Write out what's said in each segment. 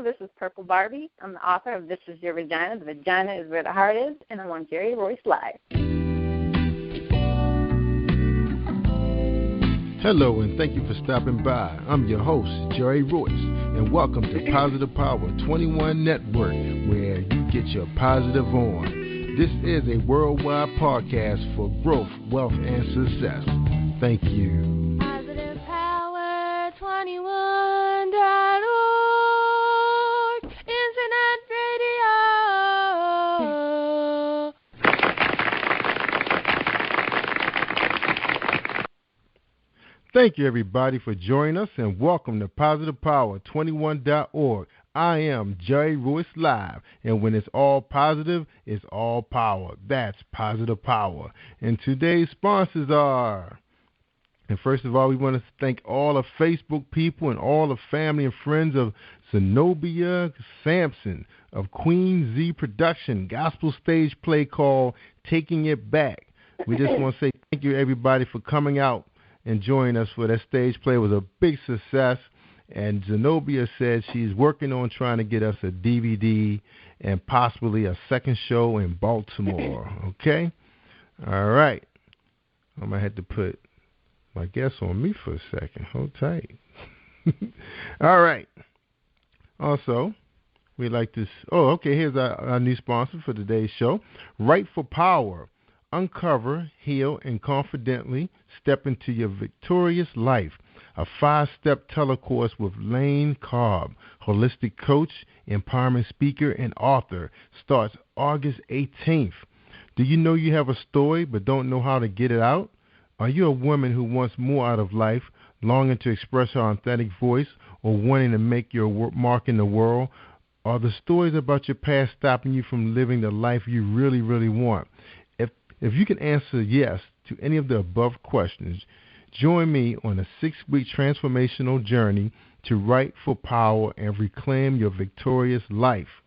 Hello, this is Purple Barbie. I'm the author of This Is Your Vagina. The Vagina is Where the Heart Is, and I'm on Jerry Royce Live. Hello, and thank you for stopping by. I'm your host, Jerry Royce, and welcome to Positive Power 21 Network, where you get your positive on. This is a worldwide podcast for growth, wealth, and success. Thank you. Positive Power 21.org, Internet Radio. Thank you, everybody, for joining us, and welcome to Positive Power 21.org. I am Jerry Royce Live, and when it's all positive, it's all power. That's Positive Power. And today's sponsors are, and first of all, we want to thank all the Facebook people and all the family and friends of Zenobia Sampson of Queen Z Production, gospel stage play called Taking It Back. We just want to say thank you, everybody, for coming out and joining us for that stage play. It was a big success, and Zenobia said she's working on trying to get us a DVD and possibly a second show in Baltimore. Okay? All right. I'm going to have to put my guest on me for a second. Hold tight. All right. Also, we'd like to... here's our new sponsor for today's show. Right for Power. Uncover, heal, and confidently step into your victorious life. A 5-step telecourse with Lane Cobb, holistic coach, empowerment speaker, and author, starts August 18th. Do you know you have a story but don't know how to get it out? Are you a woman who wants more out of life, longing to express her authentic voice, or wanting to make your mark in the world? Are the stories about your past stopping you from living the life you really, really want? If you can answer yes to any of the above questions, join me on a 6-week transformational journey to write for power and reclaim your victorious life.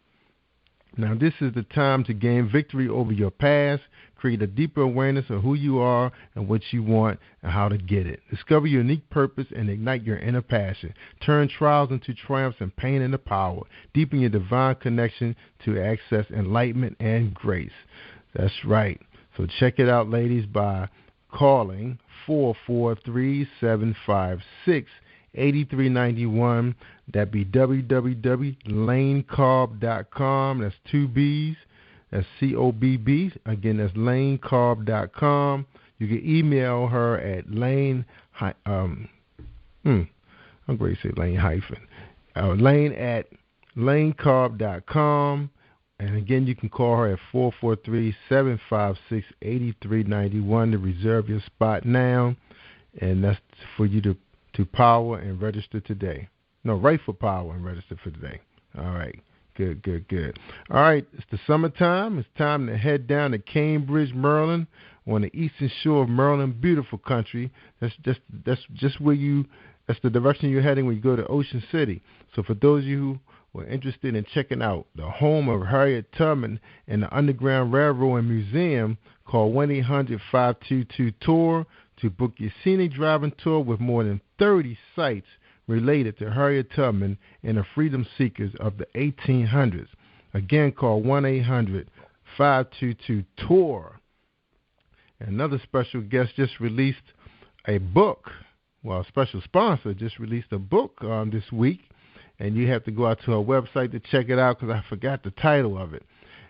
Now, this is the time to gain victory over your past, create a deeper awareness of who you are and what you want and how to get it. Discover your unique purpose and ignite your inner passion. Turn trials into triumphs and pain into power. Deepen your divine connection to access enlightenment and grace. That's right. So check it out, ladies, by calling 443-756-8391. That'd be www.lanecobb.com. That's 2 B's. That's COBB. Again, that's lanecobb.com. You can email her at Lane at lanecobb.com. And again, you can call her at 443-756-8391 to reserve your spot now. And that's for you to power and register today. No, write for power and register for today. All right. Good. All right. It's the summertime. It's time to head down to Cambridge, Maryland, on the eastern shore of Maryland. Beautiful country. That's where that's the direction you're heading when you go to Ocean City. So for those of you who are interested in checking out the home of Harriet Tubman and the Underground Railroad and Museum, call 1-800-522-TOUR to book your scenic driving tour with more than 30 sites related to Harriet Tubman and the freedom seekers of the 1800s. Again, call 1-800-522-TOUR. Another special guest just released a book. Well, a special sponsor just released a book this week. And you have to go out to our website to check it out because I forgot the title of it.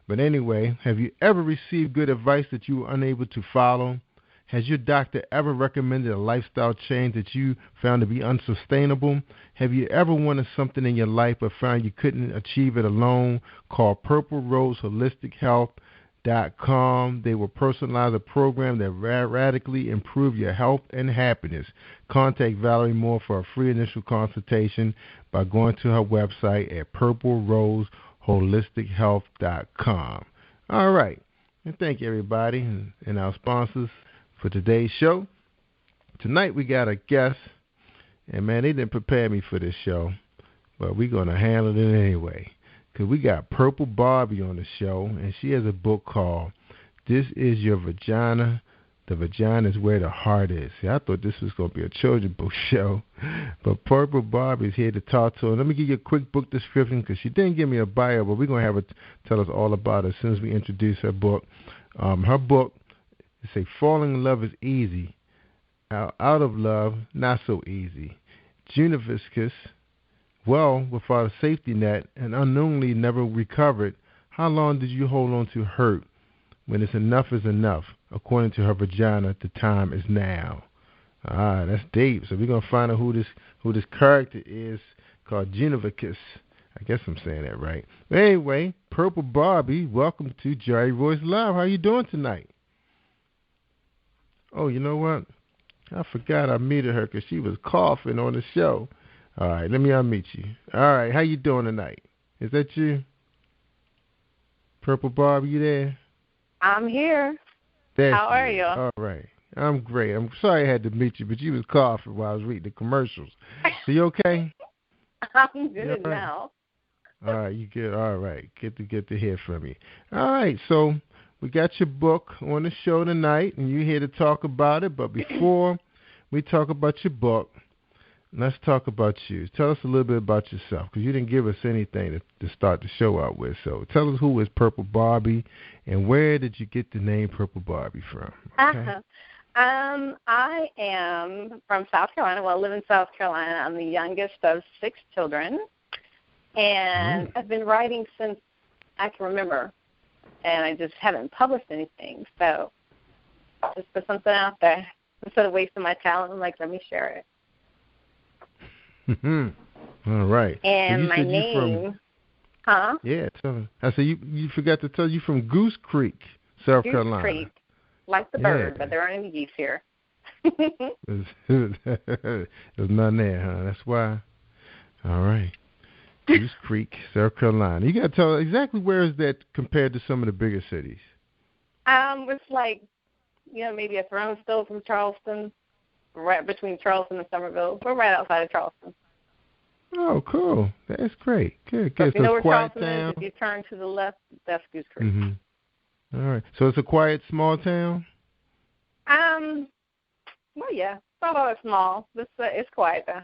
But anyway, have you ever received good advice that you were unable to follow? Has your doctor ever recommended a lifestyle change that you found to be unsustainable? Have you ever wanted something in your life but found you couldn't achieve it alone? Call Purple Rose Holistic Health.com. They will personalize a program that radically improve your health and happiness. Contact Valerie Moore for a free initial consultation by going to her website at purpleroseholistichealth.com. All right. And thank you, everybody, and our sponsors for today's show. Tonight we got a guest, and, man, they didn't prepare me for this show, but we're going to handle it anyway. Because we got Purple Barbie on the show, and she has a book called This Is Your Vagina, The Vagina is Where the Heart Is. See, I thought this was going to be a children's book show, but Purple Barbie is here to talk to her. Let me give you a quick book description because she didn't give me a bio, but we're going to have her tell us all about it as soon as we introduce her book. Her book, say, Falling in Love is Easy. Out of Love, Not So Easy. Junivicus, Well, Without a Safety Net, and Unknowingly Never Recovered. How long did you hold on to hurt when it's enough is enough? According to her vagina, the time is now. That's deep. So we're gonna find out who this character is called Junivicus. I guess I'm saying that right. But anyway, Purple Barbie, welcome to Jerry Royce Live. How you doing tonight? Oh, you know what? I forgot I muted her because she was coughing on the show. All right, let me unmute you. All right, how you doing tonight? Is that you? Purple Barbie, you there? I'm here. How are you? All right. I'm great. I'm sorry I had to meet you, but you was coughing while I was reading the commercials. So you okay? I'm good now. All right, you good. All right. Good to hear from you. All right, so we got your book on the show tonight, and you're here to talk about it. But before we talk about your book, let's talk about you. Tell us a little bit about yourself, because you didn't give us anything to start the show out with. So tell us who is Purple Barbie, and where did you get the name Purple Barbie from? Okay? I am from South Carolina. Well, I live in South Carolina. I'm the youngest of 6 children, and I've been writing since I can remember, and I just haven't published anything. So just put something out there. Instead of wasting my talent, I'm like, let me share it. All right. And so my name, Yeah, tell me. I said you forgot to tell you from Goose Creek, South Carolina. Goose Creek, like the bird, but there aren't any geese here. There's none there, huh? That's why. All right. Goose Creek, South Carolina. You got to tell exactly where is that compared to some of the bigger cities? It's like, maybe a throne's stone from Charleston, right between Charleston and Somerville. We're right outside of Charleston. Oh, cool. That's great. Good. So if you know where Charleston town. is, if you turn to the left, that's Goose Creek. All right. So it's a quiet, small town? Well, yeah. It's not all that small. It's quiet, though.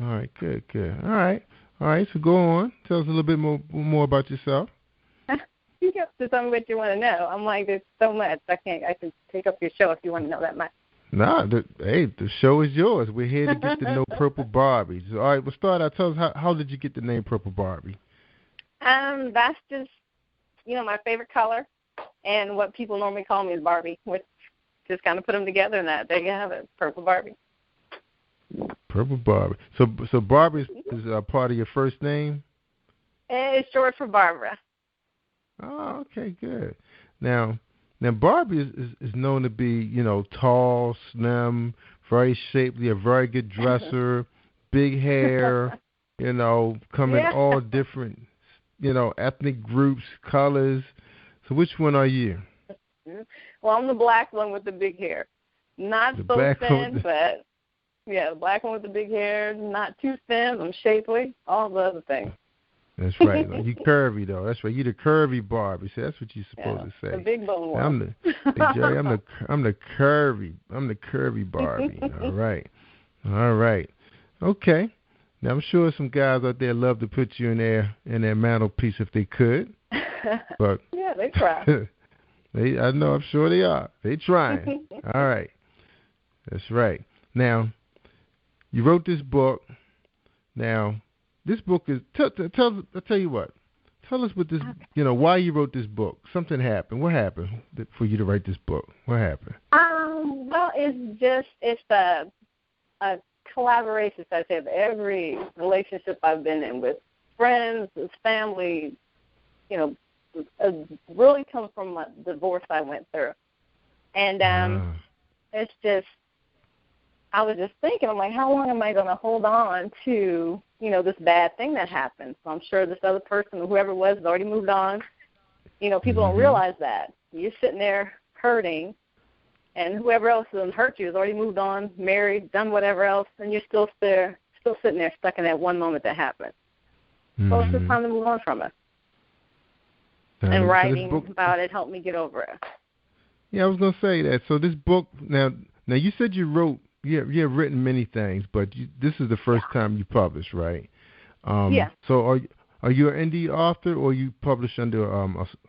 All right. Good. All right. So go on. Tell us a little bit more about yourself. You have to tell me what you want to know. I'm like, there's so much. I can take up your show if you want to know that much. Nah, the show is yours. We're here to get to know Purple Barbie. So, all right, we'll start out. Tell us, how did you get the name Purple Barbie? That's just, my favorite color, and what people normally call me is Barbie, which just kind of put them together, and there you have it, Purple Barbie. Purple Barbie. So Barbie is a part of your first name? It's short for Barbara. Oh, okay, good. Now Barbie is known to be, tall, slim, very shapely, a very good dresser, big hair, come in all different, ethnic groups, colors. So which one are you? Well, I'm the black one with the big hair. Not so thin, but, the black one with the big hair, not too thin, I'm shapely, all the other things. That's right. You curvy though. That's right. You the curvy Barbie. See, that's what you're supposed to say. The big bone one. I'm the curvy Barbie. All right. Okay. Now I'm sure some guys out there love to put you in their mantelpiece if they could. But yeah, they try. I know. I'm sure they are. They trying. All right. That's right. Now, you wrote this book. Now. This book is, I'll tell you what. Tell us what this, why you wrote this book. Something happened. What happened for you to write this book? What happened? Well, it's a collaboration, so I say, of every relationship I've been in with friends, with family, really comes from a divorce I went through. And it's just, I was just thinking, I'm like, how long am I going to hold on to, this bad thing that happened? So I'm sure this other person, whoever it was, has already moved on. People don't realize that. You're sitting there hurting, and whoever else has hurt you has already moved on, married, done whatever else, and you're still sitting there stuck in that one moment that happened. So it's just time to move on from it. And writing about it helped me get over it. Yeah, I was gonna say that. So this book now you said you wrote. You have written many things, but this is the first time you published, right? Yeah. So are you an indie author, or you publish under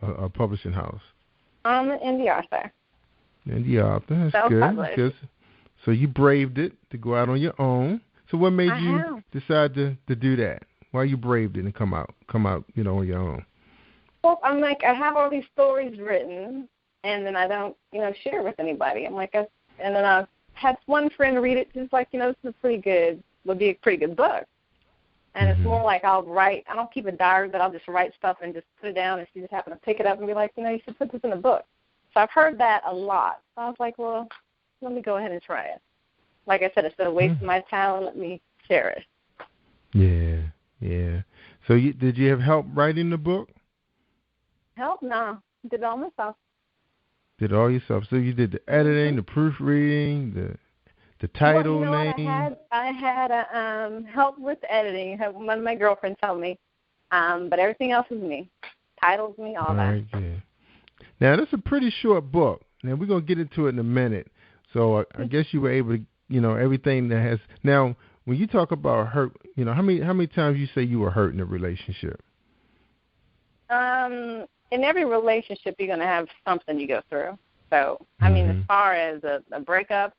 a publishing house? I'm an indie author. Indie author, that's Self-published. good. So you braved it to go out on your own. So what made you decide to do that? Why you braved it and come out, on your own? Well, I'm like, I have all these stories written, and then I don't, share with anybody. I'm like, and then I had one friend read it, just like, this is would be a pretty good book. And it's more like I'll write. I don't keep a diary, but I'll just write stuff and just put it down, and she just happen to pick it up and be like, you should put this in a book. So I've heard that a lot. So I was like, well, let me go ahead and try it. Like I said, instead of wasting my talent, let me share it. Yeah. So did you have help writing the book? Help? No. Did it all myself. Did it all yourself. So you did the editing, the proofreading, the title name. I had help with the editing. One of my girlfriends helped me, but everything else is me. Titles me, all that. Yeah. Now that's a pretty short book. Now we're gonna get into it in a minute. So I guess you were able to, everything that has. Now when you talk about hurt, how many times you say you were hurt in a relationship? In every relationship, you're gonna have something you go through. So I mean, as far as a breakup.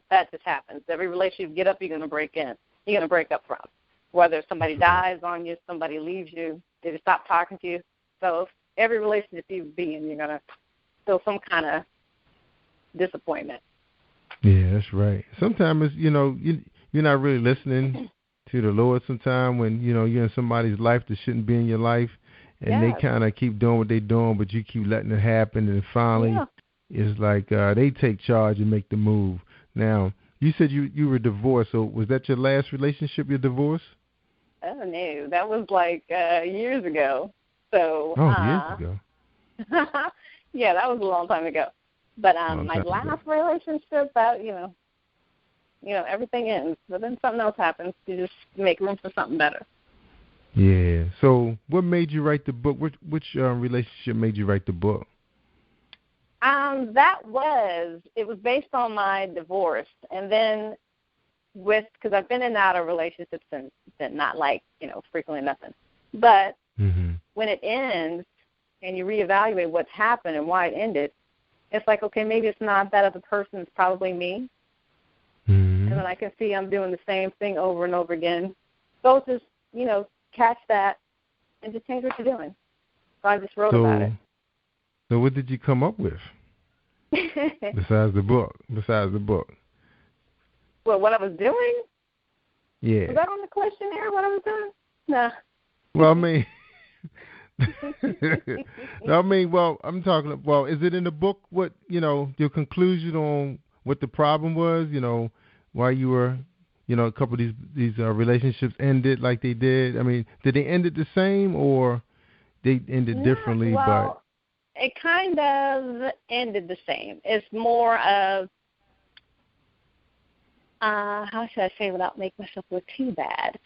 That just happens. Every relationship you get up, you're going to break up from. Whether somebody dies on you, somebody leaves you, they just stop talking to you. So every relationship you be in, you're going to feel some kind of disappointment. Yeah, that's right. Sometimes, you're not really listening to the Lord sometimes when, you're in somebody's life that shouldn't be in your life, and they kind of keep doing what they're doing, but you keep letting it happen, and finally it's like they take charge and make the move. Now, you said you were divorced, so was that your last relationship, your divorce? Oh, no. That was like years ago. So, years ago. Yeah, that was a long time ago. But my last relationship, everything ends. But then something else happens. You just make room for something better. Yeah. So what made you write the book? Which relationship made you write the book? It was based on my divorce, and then because I've been in and out of relationships since then, not like, frequently nothing. But when it ends and you reevaluate what's happened and why it ended, it's like, okay, maybe it's not that other person, it's probably me. And then I can see I'm doing the same thing over and over again. So just, catch that and just change what you're doing. So I just wrote about it. So what did you come up with besides the book? Well, what I was doing? Yeah. Was that on the questionnaire, what I was doing? No. Well, I'm talking, is it in the book what, your conclusion on what the problem was, why you were, a couple of these relationships ended like they did? I mean, did they end it the same or they ended differently? But it kind of ended the same. It's more of, how should I say without making myself look too bad?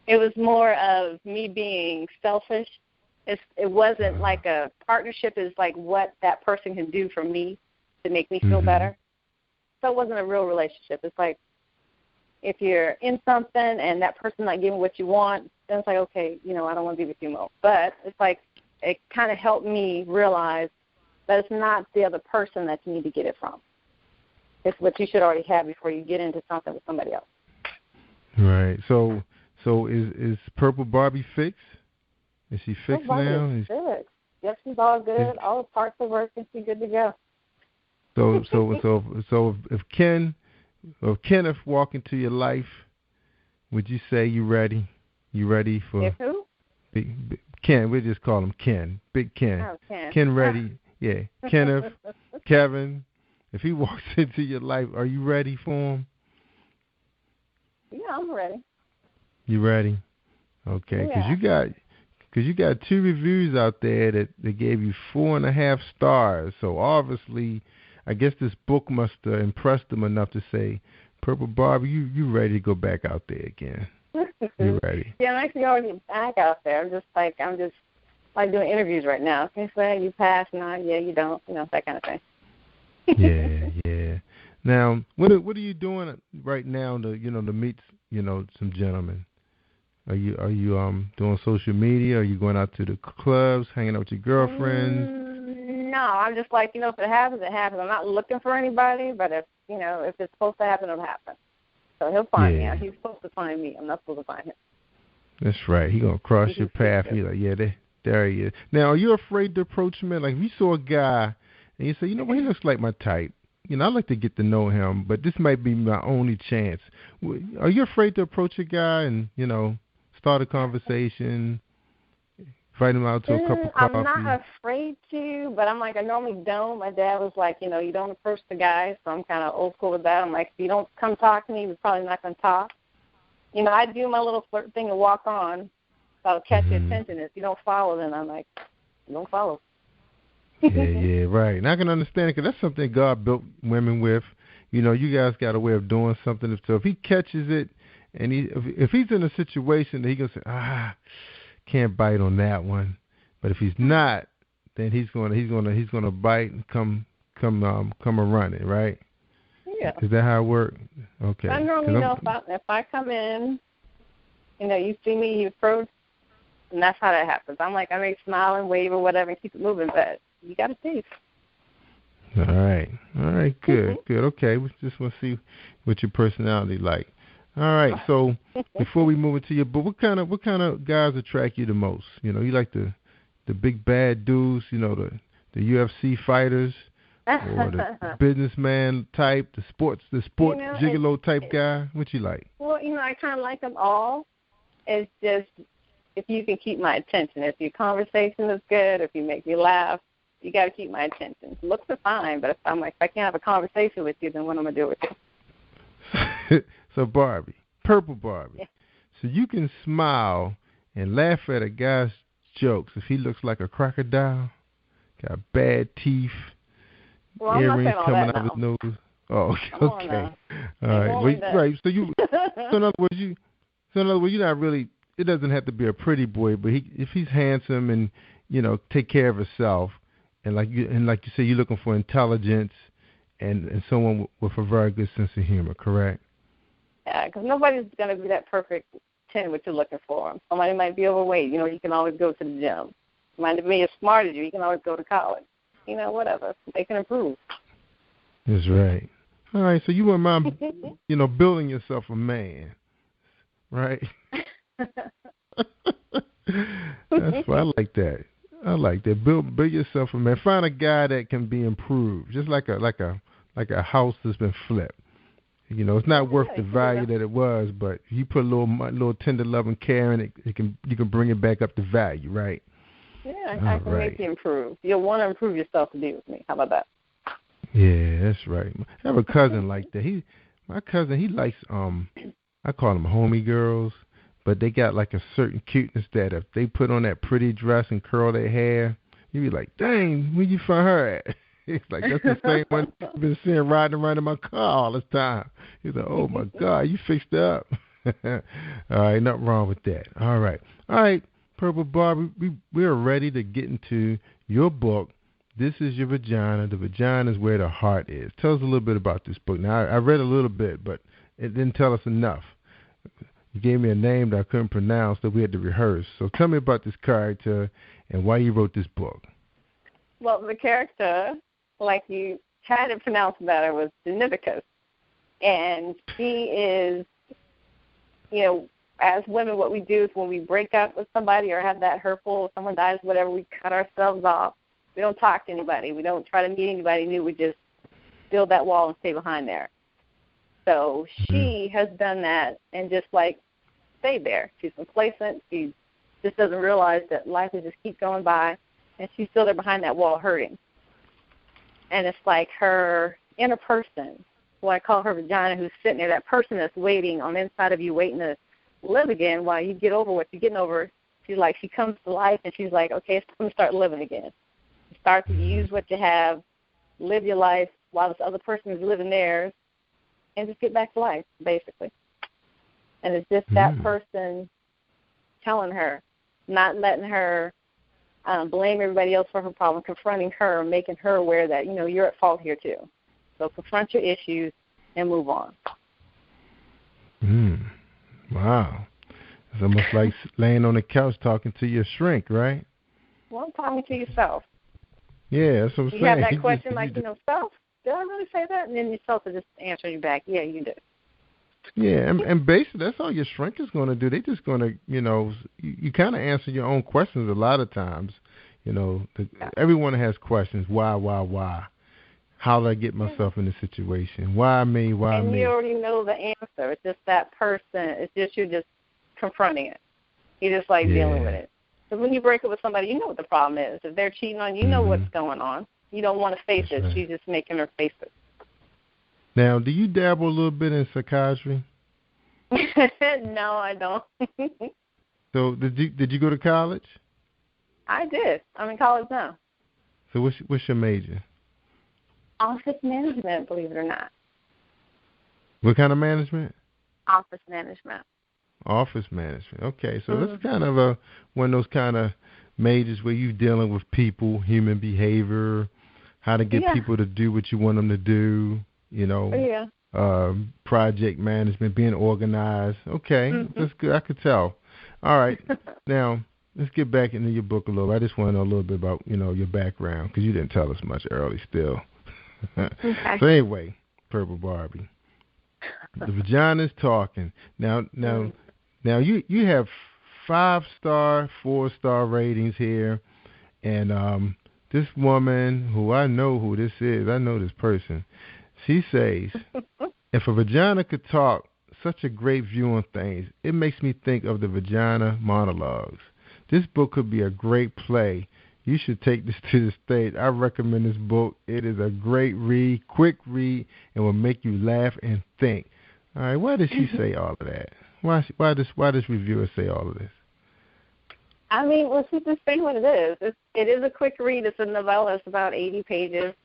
It was more of me being selfish. It wasn't like a partnership. It's like what that person can do for me to make me feel better. So it wasn't a real relationship. It's like if you're in something and that person's not giving what you want, then it's like, okay, I don't want to be with you more. But it's like it kind of helped me realize that it's not the other person that you need to get it from. It's what you should already have before you get into something with somebody else. Right. So is Purple Barbie fixed? Is she fixed now? Is fixed. Yep, she's all good. All the parts are working. She's good to go. So if Kenneth walk into your life, would you say you ready? You ready for? If who? Big Ken. We just call him Ken. Big Ken. Oh, Ken. Ken ready? Yeah. Kenneth, Kevin. If he walks into your life, are you ready for him? Yeah, I'm ready. You ready? Okay, because you got 2 reviews out there that gave you 4.5 stars. So obviously, I guess this book must have impressed them enough to say, Purple Barbie, you ready to go back out there again? You ready? Yeah, I'm actually already back out there. I'm just like doing interviews right now. Can you say you pass? No, yeah, you don't. That kind of thing. Yeah. Now, what are you doing right now to meet some gentlemen? Are you doing social media? Are you going out to the clubs, hanging out with your girlfriends? No, I'm just like, if it happens, it happens. I'm not looking for anybody, but if it's supposed to happen, it'll happen. So he'll find me. He's supposed to find me. I'm not supposed to find him. That's right. He's going to cross your path. He's like, yeah, there he is. Now, are you afraid to approach men? Like, if you saw a guy and you say, he looks like my type. I'd like to get to know him, but this might be my only chance. Are you afraid to approach a guy and, start a conversation, invite him out to a cup of coffee? I'm not afraid to, but I'm like, I normally don't. My dad was like, you don't approach the guy, so I'm kind of old school with that. I'm like, if you don't come talk to me, we're probably not going to talk. I do my little flirt thing and walk on, so I'll catch your attention. If you don't follow, then I'm like, you don't follow. Yeah, right. And I can understand it because that's something God built women with. You guys got a way of doing something. So if he catches it, and if he's in a situation that he can say, can't bite on that one. But if he's not, then he's gonna bite and come a running, right? Yeah. Is that how it works? Okay. I normally know if I come in, you see me, you approach, and that's how that happens. I'm like, I may smile and wave or whatever and keep it moving, but you got to see. All right, good. Okay, we just want to see what your personality like. All right, so before we move into your book, what kind of guys attract you the most? You like the big bad dudes, the UFC fighters, or the businessman type, the sports gigolo type guy. What you like? Well, I kind of like them all. It's just if you can keep my attention. If your conversation is good, if you make me laugh, you got to keep my attention. Looks are fine, but if I can't have a conversation with you, then what am I going to do with you? So Barbie, Purple Barbie. Yeah. So you can smile and laugh at a guy's jokes if he looks like a crocodile, got bad teeth, earrings coming out of his nose. Oh, okay. All right. Right. So in other words, you're not really. It doesn't have to be a pretty boy, but if he's handsome and take care of himself, and like you say, you're looking for intelligence and someone with a very good sense of humor, correct? Yeah, because nobody's going to be that perfect 10 what you're looking for. Somebody might be overweight. You can always go to the gym. Somebody may be as smart as you. You can always go to college. Whatever. They can improve. That's right. All right, so you wouldn't mind, building yourself a man, right? That's why I like that. Build yourself a man. Find a guy that can be improved, just like a house that's been flipped. It's not worth the value that it was, but if you put a little tender love and care in it, you can bring it back up to value, right? Yeah, I can make you improve. You'll want to improve yourself to be with me. How about that? Yeah, that's right. I have a cousin like that. My cousin, he likes I call them homie girls, but they got like a certain cuteness that if they put on that pretty dress and curl their hair, you be like, dang, where you find her at? It's like, that's the same one I've been seeing riding around in my car all this time. He's like, oh, my God, you fixed up. All right, nothing wrong with that. All right, Purple Barbie, we are ready to get into your book. This is Your Vagina. The vagina is where the heart is. Tell us a little bit about this book. Now, I read a little bit, but it didn't tell us enough. You gave me a name that I couldn't pronounce that we had to rehearse. So tell me about this character and why you wrote this book. Well, the character, like you had it pronounced better, was Junivicus. And she is, as women, what we do is when we break up with somebody or have that hurtful, if someone dies, whatever, we cut ourselves off. We don't talk to anybody. We don't try to meet anybody new. We just build that wall and stay behind there. So she has done that and just, stayed there. She's complacent. She just doesn't realize that life will just keep going by, and she's still there behind that wall hurting. And it's like her inner person, who I call her vagina, who's sitting there, that person that's waiting on the inside of you, waiting to live again while you get over what you're getting over. She comes to life, and she's like, okay, it's time to start living again. Start to use what you have, live your life while this other person is living theirs, and just get back to life, basically. And it's just that person telling her, not letting her blame everybody else for her problem, confronting her, making her aware that, you're at fault here too. So confront your issues and move on. Wow. It's almost like laying on the couch talking to your shrink, right? Well, I'm talking to yourself. Yeah, that's what I'm saying. You have that question self, did I really say that? And then yourself will just answer you back, yeah, you did. Yeah, and basically that's all your shrink is going to do. They're just going to, you kind of answer your own questions a lot of times. Everyone has questions. Why? How did I get myself in this situation? Why me? Why me? And you already know the answer. It's just that person. It's just you're just confronting it. You're just dealing with it. Because when you break up with somebody, you know what the problem is. If they're cheating on you, you know what's going on. You don't want to face it. Right. She's just making her face it. Now, do you dabble a little bit in psychiatry? No, I don't. So did you go to college? I did. I'm in college now. So what's your major? Office management, believe it or not. What kind of management? Office management. Office management. Okay, so that's kind of one of those kind of majors where you're dealing with people, human behavior, how to get people to do what you want them to do, project management, being organized. Okay, that's good. I could tell. All right, now let's get back into your book a little. I just want to know a little bit about, your background because you didn't tell us much early still. Okay. So anyway, Purple Barbie, the vagina is talking. Now you have 5-star, 4-star ratings here, and this woman who I know who this is, I know this person. She says, if a vagina could talk, such a great view on things. It makes me think of the Vagina monologues. This book could be a great play. You should take this to the stage. I recommend this book. It is a great read, quick read, and will make you laugh and think. All right, why does she say all of that? Why does reviewer say all of this? I mean, well, she's just saying what it is. It is a quick read. It's a novella. It's about 80 pages.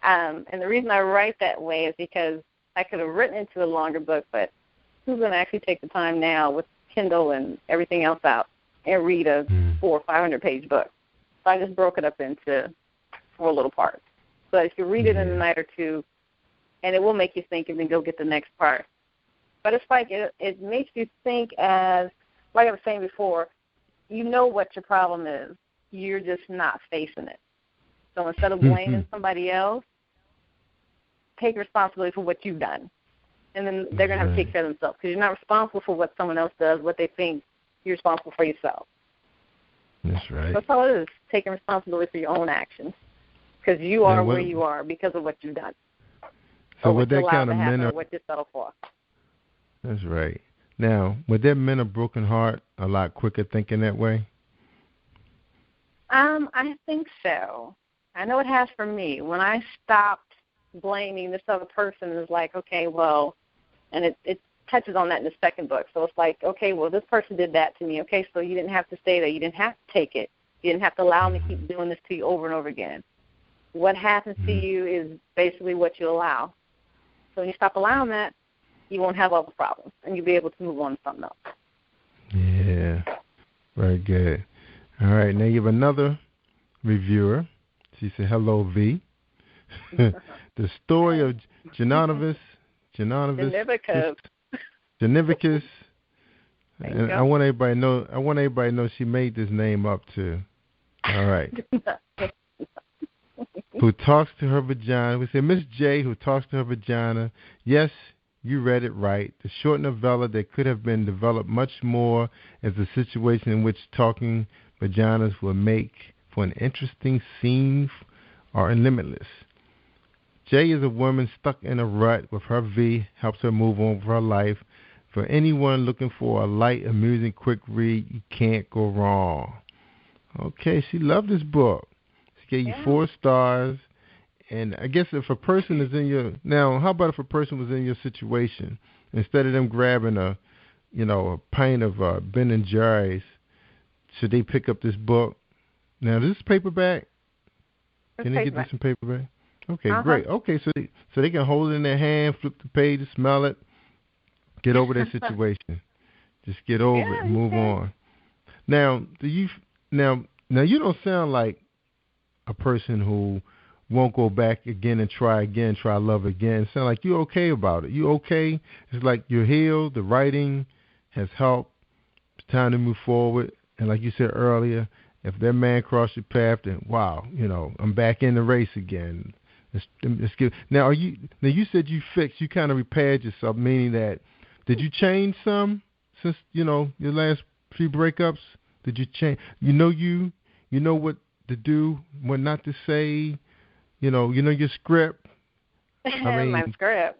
And the reason I write that way is because I could have written it to a longer book, but who's going to actually take the time now with Kindle and everything else out and read a 400 or 500 page book? So I just broke it up into 4 little parts. So if you read it in a night or two, and it will make you think and then go get the next part. But it's like it makes you think as, like I was saying before, you know what your problem is. You're just not facing it. So instead of blaming somebody else, take responsibility for what you've done. And then they're going to have to take care of themselves because you're not responsible for what someone else does, what they think. You're responsible for yourself. That's right. That's all it is, taking responsibility for your own actions because you are where you are because of what you've done. So would that kind of men or what you settle for. That's right. Now, would that men of broken heart a lot quicker thinking that way? I think so. I know it has for me. When I stopped blaming this other person, it's like, okay, well, and it touches on that in the second book. So it's like, okay, well, this person did that to me. Okay, so you didn't have to stay there. You didn't have to take it. You didn't have to allow me to keep doing this to you over and over again. What happens to you is basically what you allow. So when you stop allowing that, you won't have all the problems, and you'll be able to move on to something else. Yeah, very good. All right, now you have another reviewer. She said, hello, V. The story of Junivicus. And I want everybody to know she made this name up too. All right. Who talks to her vagina. We say Miss J, who talks to her vagina. Yes, you read it right. The short novella that could have been developed much more as a situation in which talking vaginas will make for an interesting scene are limitless. J is a woman stuck in a rut with her V, helps her move on with her life. For anyone looking for a light, amusing, quick read, you can't go wrong. Okay, she loved this book. She gave you 4 stars. And I guess if a person is in your... Now, how about if a person was in your situation? Instead of them grabbing a pint of Ben & Jerry's, should they pick up this book? Now, this is paperback? Can they get this in paperback? Okay, great. Okay, so they can hold it in their hand, flip the page, smell it, get over their situation. Just get over it and move on. Now, Now, you don't sound like a person who won't go back again and try love again. It sound like you're okay about it. You okay? It's like you're healed. The writing has helped. It's time to move forward. And like you said earlier, if that man crossed your path, then wow, I'm back in the race again. Let's get, now, you said you kind of repaired yourself, meaning that, did you change some since, your last few breakups? Did you change? You know what to do, what not to say, your script. My script.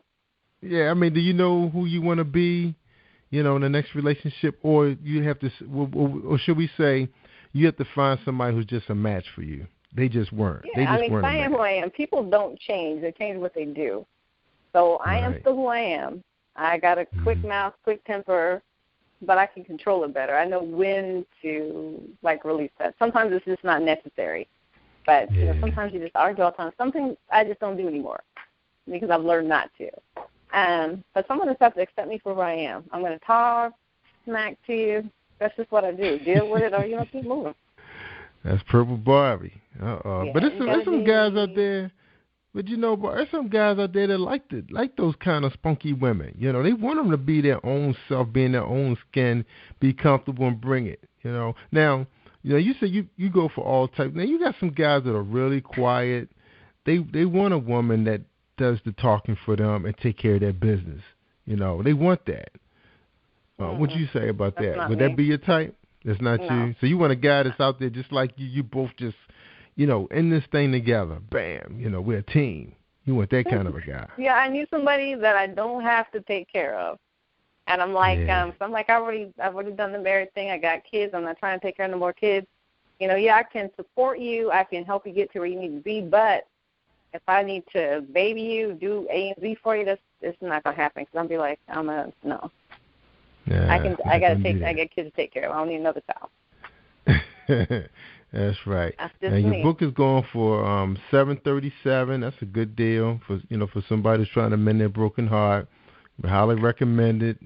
Yeah, do you know who you want to be, in the next relationship, or you have to, or should we say, you have to find somebody who's just a match for you? They just weren't. Yeah, I am who I am. People don't change. They change what they do. So I am still who I am. I got a quick mouth, quick temper, but I can control it better. I know when to, release that. Sometimes it's just not necessary. But sometimes you just argue all the time. Something I just don't do anymore because I've learned not to. But someone just has to accept me for who I am. I'm going to talk smack to you. That's just what I do. Deal with it or, keep moving. That's Purple Barbie. Yeah, but there's some guys out there. But there's some guys out there that like those kind of spunky women. They want them to be their own self, be in their own skin, be comfortable and bring it. Now, you say you go for all types. Now you got some guys that are really quiet. They want a woman that does the talking for them and take care of their business. They want that. What do you say about that? Would that be your type? That's not you. So you want a guy that's out there just like you. You both just, in this thing together. Bam. We're a team. You want that kind of a guy. Yeah, I need somebody that I don't have to take care of. And I'm like, I've already done the married thing. I got kids. I'm not trying to take care of no more kids. I can support you. I can help you get to where you need to be. But if I need to baby you, do A and Z for you, it's not gonna happen. Because I'll be like, no. Yeah, I got kids to take care of. I don't need another child. That's right. That's just now, me. Your book is going for $7.37. That's a good deal for somebody who's trying to mend their broken heart. We highly recommend it.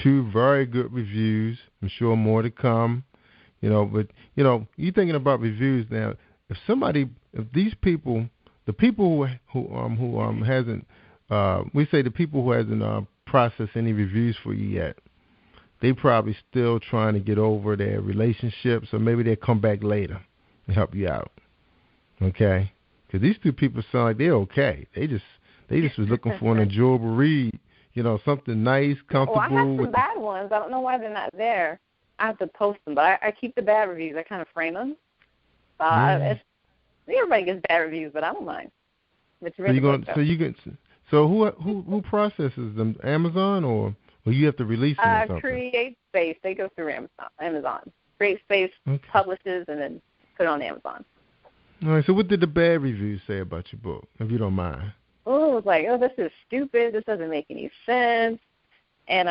2 very good reviews. I'm sure more to come. But you're thinking about reviews now. If these people, the people who hasn't, we say the people who hasn't processed any reviews for you yet, they probably still trying to get over their relationships, or maybe they'll come back later and help you out. Okay, because these 2 people sound like they're okay. They just was looking for an enjoyable read. Something nice, comfortable. Well, I have some bad ones. I don't know why they're not there. I have to post them, but I keep the bad reviews. I kind of frame them. Everybody gets bad reviews, but I don't mind. It's really So who processes them? Amazon or you have to release them or something? Create Space. They go through Amazon. Create Space publishes and then put it on Amazon. All right. So what did the bad reviews say about your book, if you don't mind? Oh, it was like, this is stupid. This doesn't make any sense. And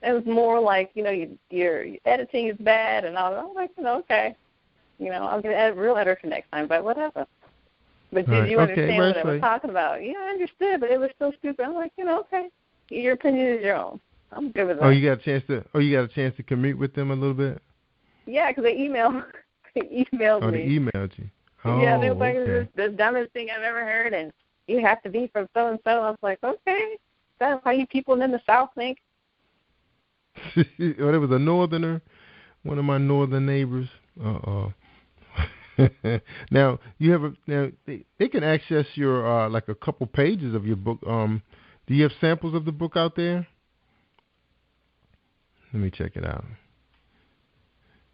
it was more like, your editing is bad, and I was like, okay. I'll get a real editor next time, but whatever. But did you understand what I was talking about? Yeah, I understood, but it was so stupid. I'm like, okay. Your opinion is your own. I'm good with that. You got a chance to commute with them a little bit? Yeah, because they emailed me. They emailed you. Oh, yeah, they were like, this is the dumbest thing I've ever heard, and you have to be from so-and-so. I was like, okay. That's how you people in the South think. There was a northerner, one of my northern neighbors. Now they can access your like a couple pages of your book. Do you have samples of the book out there? Let me check it out.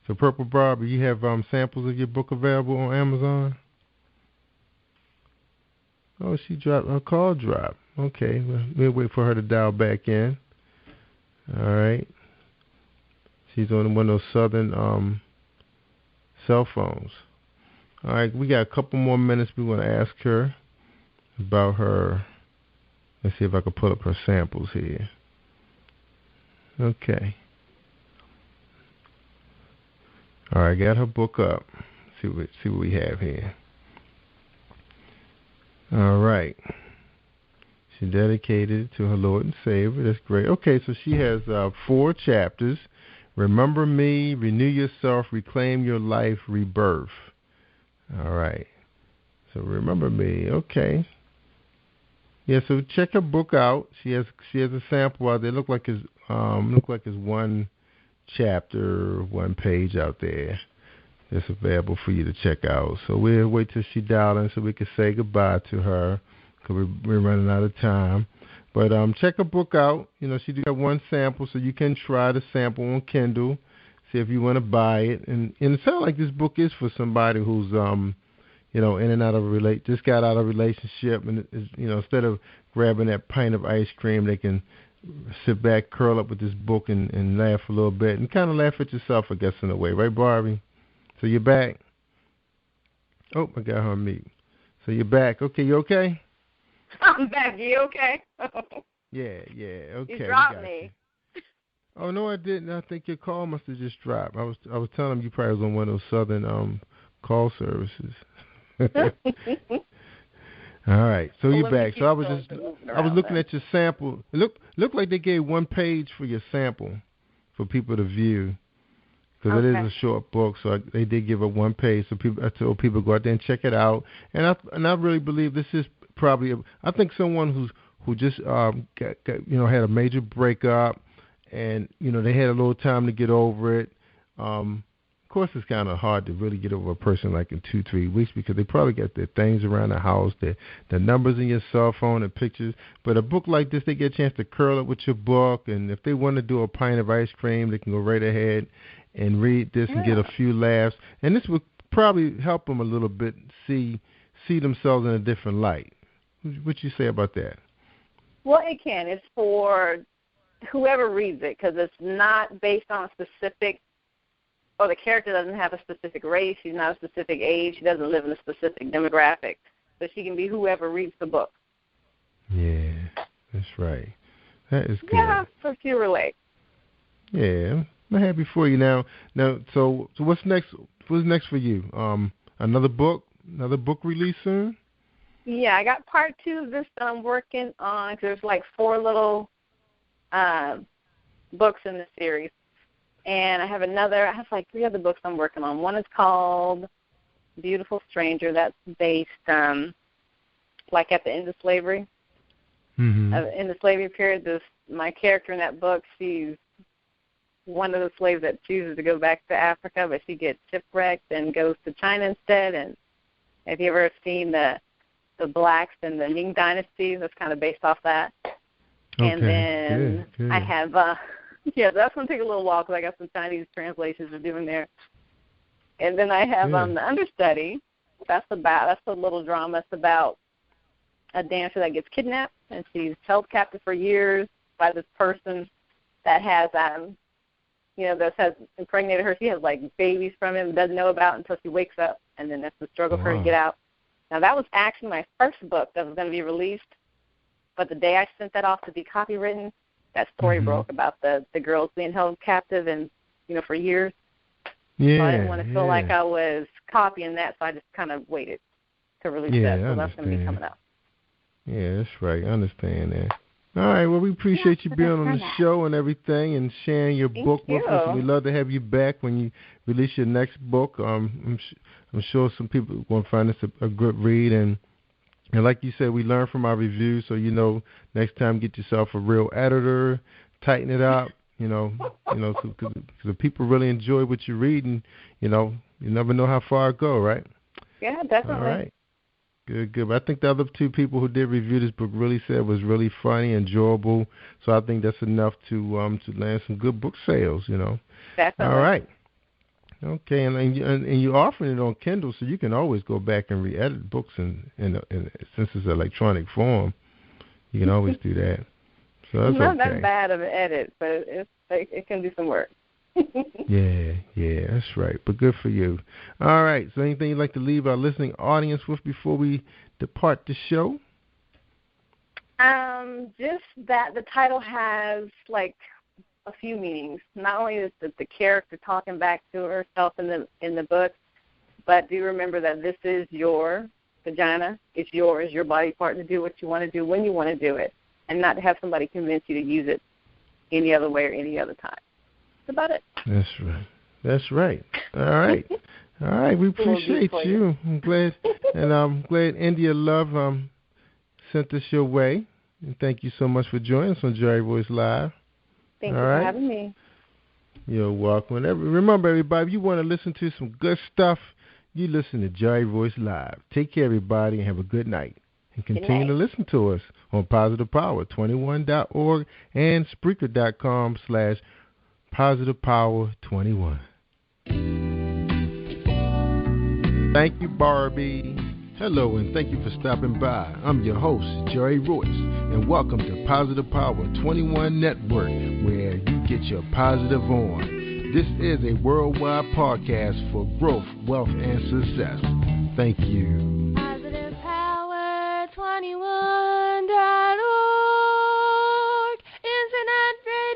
So Purple Barbie, you have samples of your book available on Amazon? Oh, she dropped her call drop. Okay, we'll wait for her to dial back in. All right. She's on one of those southern cell phones. All right, we got a couple more minutes. We want to ask her about her. Let's see if I can pull up her samples here. Okay. All right, got her book up. See what we have here. All right. She dedicated it to her Lord and Savior. That's great. Okay, so she has 4 chapters. Remember me, renew yourself, reclaim your life, rebirth. All right. So remember me. Okay. Yeah. So check her book out. She has a sample out there. Look like it's one chapter, one page out there that's available for you to check out. So we'll wait till she dials in so we can say goodbye to her because we're running out of time. But check her book out. You know, she do have one sample, so you can try the sample on Kindle, see if you want to buy it. And it sounds like this book is for somebody who's in and out of just got out of a relationship, and instead of grabbing that pint of ice cream, they can sit back, curl up with this book, and laugh a little bit, and kind of laugh at yourself, I guess, in a way, right, Barbie? So you're back. Oh, I got her on mute. So you're back. Okay, you okay? I'm back. You okay? Yeah, okay. You dropped me. Oh no, I didn't. I think your call must have just dropped. I was telling him you probably was on one of those southern call services. All right, so you're back. So I was looking at your sample. It looked like they gave one page for your sample for people to view because it is a short book. So they did give it one page. So I told people go out there and check it out. And I really believe this is probably I think someone who just had a major breakup, and they had a little time to get over it. Of course, it's kind of hard to really get over a person like in 2-3 weeks because they probably got their things around the house, the numbers in your cell phone and pictures. But a book like this, they get a chance to curl up with your book, and if they want to do a pint of ice cream, they can go right ahead and read this and get a few laughs. And this would probably help them a little bit see themselves in a different light. What you say about that? Well, it can. It's for whoever reads it because it's not based on a specific, or the character doesn't have a specific race. She's not a specific age. She doesn't live in a specific demographic. So she can be whoever reads the book. Yeah, that's right. That is good. Yeah, so she relate. Yeah, I'm happy for you now. So what's next? What's next for you? Another book release soon? Yeah, I got part 2 of this that I'm working on. Cause there's like 4 little books in the series. And I have like 3 other books I'm working on. One is called Beautiful Stranger. That's based like at the end of slavery. Mm-hmm. In the slavery period, my character in that book, she's one of the slaves that chooses to go back to Africa, but she gets shipwrecked and goes to China instead. And have you ever seen the blacks in the Ming Dynasty? That's kind of based off that. Okay. And then good. I have, that's going to take a little while because I got some Chinese translations to do in there. And then I have the understudy. That's a little drama. It's about a dancer that gets kidnapped, and she's held captive for years by this person that has, that has impregnated her. She has, like, babies from him, doesn't know about until she wakes up, and then that's the struggle for her to get out. Now, that was actually my first book that was going to be released, but the day I sent that off to be copywritten, that story broke about the girls being held captive and, for years. Yeah, so I didn't want to feel like I was copying that, so I just kind of waited to release that. So that's going to be coming out. Yeah, that's right. I understand that. All right, well, we appreciate you being on the show and everything and sharing your book with us. We'd love to have you back when you release your next book. I'm sure some people are going to find this a good read. And like you said, we learn from our reviews, so next time get yourself a real editor, tighten it up, so because if people really enjoy what you're reading, you never know how far it go, right? Yeah, definitely. All right. Good. But I think the other 2 people who did review this book really said it was really funny, enjoyable. So I think that's enough to land some good book sales, Definitely. All right. Okay, and you're offering it on Kindle, so you can always go back and re-edit books in since it's electronic form. You can always do that. So that's not that bad of an edit, but it can do some work. Yeah, that's right. But good for you. All right. So anything you'd like to leave our listening audience with before we depart the show? Just that the title has like a few meanings. Not only is the character talking back to herself in the book, but do remember that this is your vagina. It's yours, your body part to do what you want to do when you want to do it, and not to have somebody convince you to use it any other way or any other time. about it. That's right. That's right. All right. All right. We appreciate you. I'm glad, and I'm glad India Love sent us your way. And thank you so much for joining us on Jerry Voice Live. Thank you for having me. You're welcome. And remember, everybody, if you want to listen to some good stuff, you listen to Jerry Voice Live. Take care, everybody, and have a good night. And continue to listen to us on PositivePower21.org and Spreaker.com/PositivePower21. Thank you, Barbie. Hello, and thank you for stopping by. I'm your host, Jerry Royce, and welcome to Positive Power 21 Network, where you get your positive on. This is a worldwide podcast for growth, wealth, and success. Thank you. Positive Power 21.org, Internet Radio.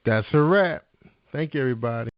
That's a wrap. Thank you, everybody.